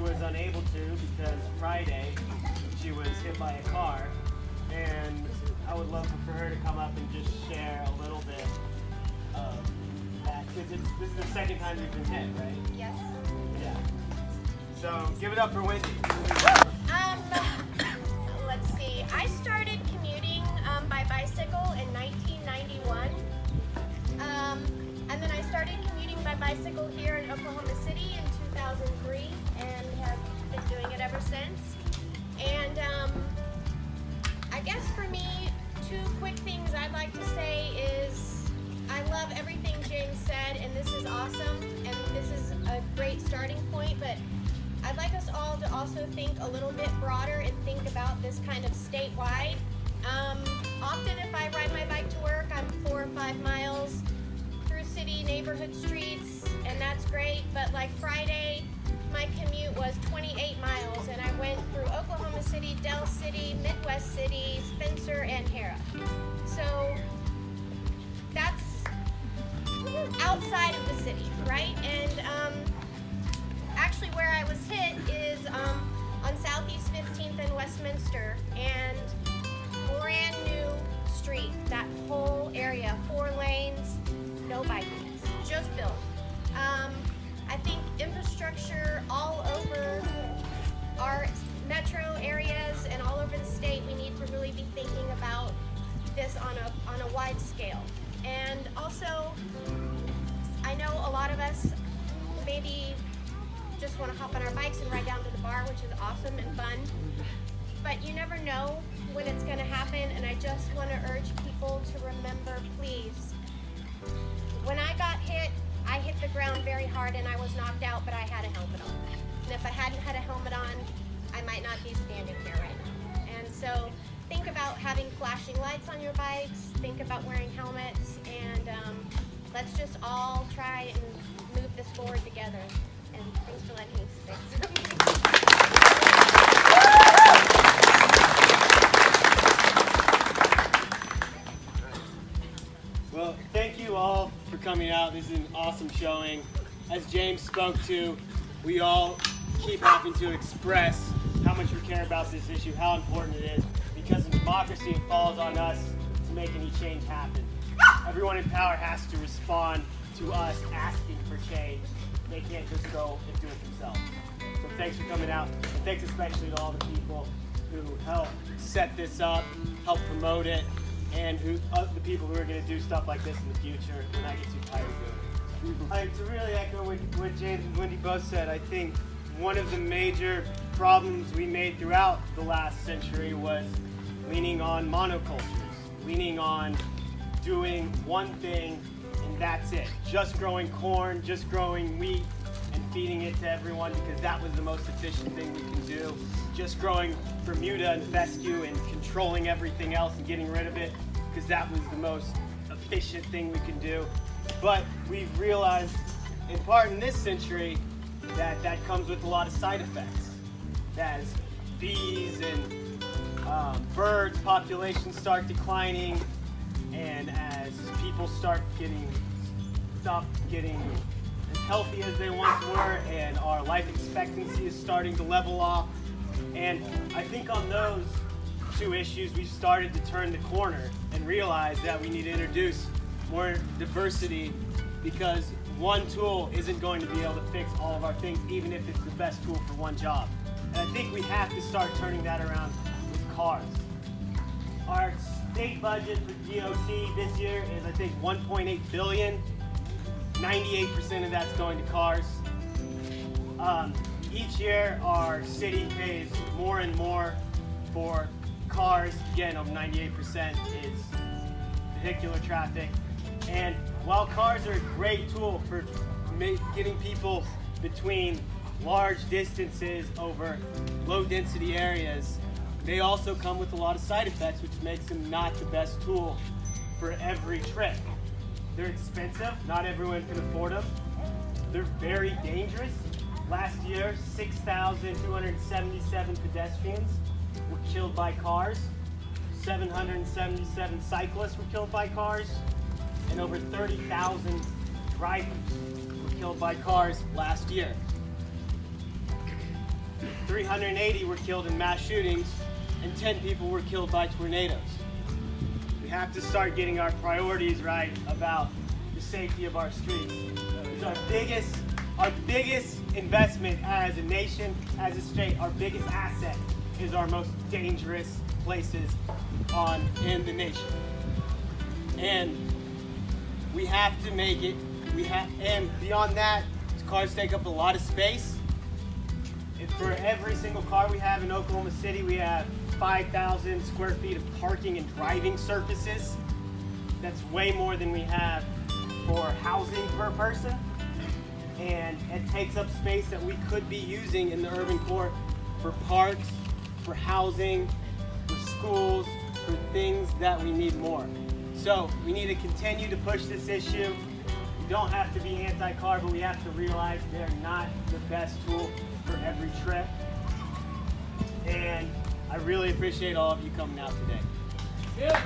was unable to because Friday she was hit by a car, and I would love for her to come up and just share a little bit of that, because this is the second time you've been hit, right? Yes. Yeah. So give it up for Wendy. Let's see. I started commuting by bicycle in 1991. And then I started commuting by bicycle here in Oklahoma City in 2003 and have been doing it ever since. And I guess for me, two quick things I'd like to say is I love everything James said, and this is awesome, and this is a great starting point, but I'd like us all to also think a little bit broader and think about this kind of statewide. Often if I ride my bike to work, I'm 4 or 5 miles through city neighborhood streets, and that's great, but like Friday, my commute was 28 miles, and I went through Oklahoma City, Del City, Midwest City, Spencer, and Hera. So that's outside of the city, right? And actually where I was hit is on Southeast 15th and Westminster, and brand new street, that whole area, 4 lanes, no bike lanes, just built. I think infrastructure all over our metro areas and all over the state, we need to really be thinking about this on a wide scale. And also, I know a lot of us maybe just want to hop on our bikes and ride down to the bar, which is awesome and fun, but you never know when it's going to happen, and I just want to urge people to remember, please, when I got hit, I hit the ground very hard and I was knocked out, but I had a helmet on. And if I hadn't had a helmet on, I might not be standing here right now. And so think about having flashing lights on your bikes, think about wearing helmets, and let's just all try and move this forward together. And thanks for letting me speak. Well, thank you all for coming out. This is an awesome showing. As James spoke to, we all keep having to express how much we care about this issue, how important it is, because in democracy it falls on us to make any change happen. Everyone in power has to respond to us asking for change. They can't just go and do it themselves. So thanks for coming out, and thanks especially to all the people who helped set this up, help promote it, and the people who are going to do stuff like this in the future when I get too tired of doing it. To really echo what James and Wendy both said, I think one of the major problems we made throughout the last century was leaning on monocultures, leaning on doing one thing and that's it. Just growing corn, just growing wheat, and feeding it to everyone because that was the most efficient thing we can do. Just growing Bermuda and fescue and controlling everything else and getting rid of it because that was the most efficient thing we can do. But we've realized, in part in this century, that that comes with a lot of side effects. As bees and birds populations start declining, and as people stop getting as healthy as they once were, and our life expectancy is starting to level off. And I think on those two issues, we've started to turn the corner and realize that we need to introduce more diversity, because one tool isn't going to be able to fix all of our things, even if it's the best tool for one job. And I think we have to start turning that around with cars. Our state budget for DOT this year is, I think, $1.8 billion. 98% of that's going to cars. Each year, our city pays more and more for cars. Again, of 98% is vehicular traffic. And while cars are a great tool for getting people between large distances over low-density areas, they also come with a lot of side effects, which makes them not the best tool for every trip. They're expensive. Not everyone can afford them. They're very dangerous. Last year, 6,277 pedestrians were killed by cars. 777 cyclists were killed by cars. And over 30,000 drivers were killed by cars last year. 380 were killed in mass shootings, and 10 people were killed by tornadoes. We have to start getting our priorities right about the safety of our streets. It's our biggest investment as a nation, as a state. Our biggest asset is our most dangerous places in the nation. And we have to make it, and beyond that, cars take up a lot of space. And for every single car we have in Oklahoma City, we have 5,000 square feet of parking and driving surfaces. That's way more than we have for housing per person. And it takes up space that we could be using in the urban core for parks, for housing, for schools, for things that we need more. So we need to continue to push this issue. We don't have to be anti-car, but we have to realize they're not the best tool for every trip. And I really appreciate all of you coming out today. Yeah.